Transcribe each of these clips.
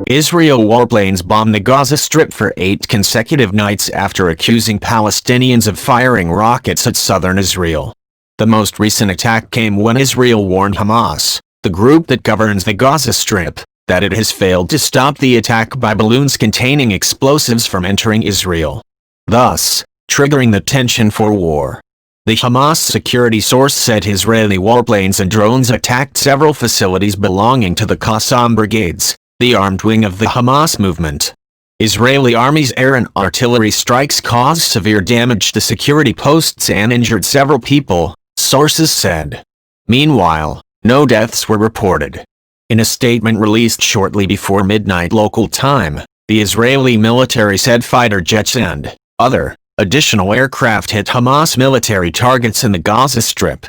Israel warplanes bombed the Gaza Strip for 8 consecutive nights after accusing Palestinians of firing rockets at southern Israel. The most recent attack came when Israel warned Hamas, the group that governs the Gaza Strip, that it has failed to stop the attack by balloons containing explosives from entering Israel, thus triggering the tension for war. The Hamas security source said Israeli warplanes and drones attacked several facilities belonging to the Qassam Brigades, the armed wing of the Hamas movement. Israeli army's air and artillery strikes caused severe damage to security posts and injured several people, sources said. Meanwhile, no deaths were reported. In a statement released shortly before midnight local time, the Israeli military said fighter jets and other additional aircraft hit Hamas military targets in the Gaza Strip.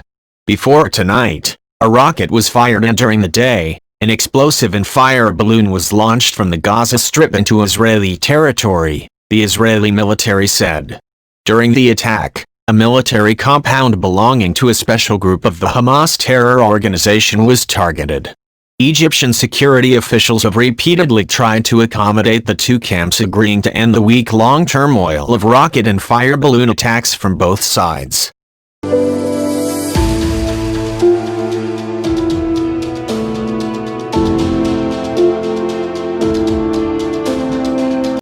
Before tonight, a rocket was fired and during the day, an explosive and fire balloon was launched from the Gaza Strip into Israeli territory, the Israeli military said. During the attack, a military compound belonging to a special group of the Hamas terror organization was targeted. Egyptian security officials have repeatedly tried to accommodate the two camps, agreeing to end the week-long turmoil of rocket and fire balloon attacks from both sides.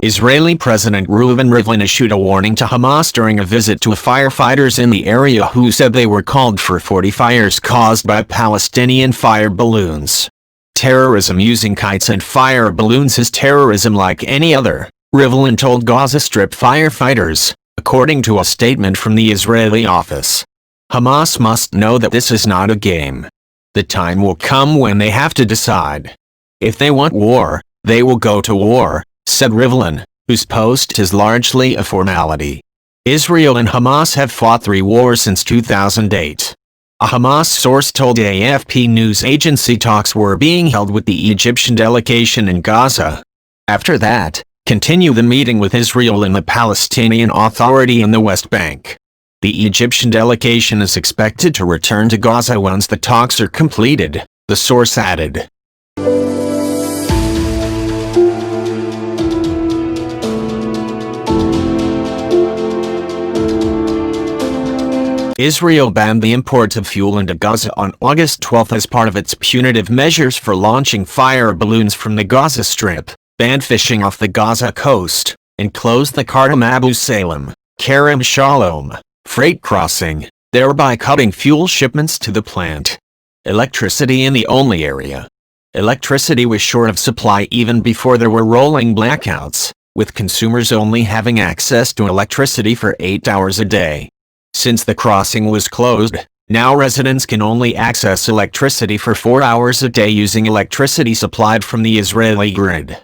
Israeli President Reuven Rivlin issued a warning to Hamas during a visit to firefighters in the area who said they were called for 40 fires caused by Palestinian fire balloons. Terrorism using kites and fire balloons is terrorism like any other, Rivlin told Gaza Strip firefighters, according to a statement from the Israeli office. Hamas must know that this is not a game. The time will come when they have to decide. If they want war, they will go to war, said Rivlin, whose post is largely a formality. Israel and Hamas have fought 3 wars since 2008. A Hamas source told AFP news agency talks were being held with the Egyptian delegation in Gaza. After that, continue the meeting with Israel and the Palestinian Authority in the West Bank. The Egyptian delegation is expected to return to Gaza once the talks are completed, the source added. Israel banned the import of fuel into Gaza on August 12 as part of its punitive measures for launching fire balloons from the Gaza Strip, banned fishing off the Gaza coast, and closed the Khartoum Abu Salem, Kerem Shalom, freight crossing, thereby cutting fuel shipments to the plant. Electricity in the only area. Electricity was short of supply even before there were rolling blackouts, with consumers only having access to electricity for 8 hours a day. Since the crossing was closed, now residents can only access electricity for 4 hours a day using electricity supplied from the Israeli grid.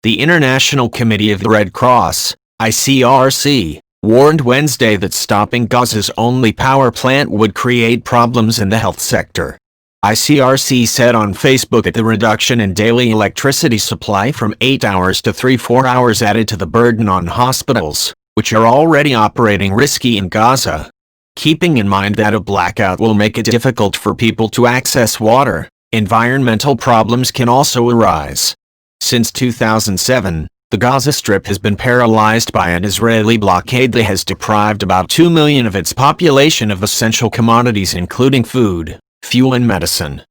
The International Committee of the Red Cross, ICRC, warned Wednesday that stopping Gaza's only power plant would create problems in the health sector. ICRC said on Facebook that the reduction in daily electricity supply from 8 hours to 3-4 hours added to the burden on hospitals, which are already operating risky in Gaza. Keeping in mind that a blackout will make it difficult for people to access water, environmental problems can also arise. Since 2007, the Gaza Strip has been paralyzed by an Israeli blockade that has deprived about 2 million of its population of essential commodities including food, fuel and medicine.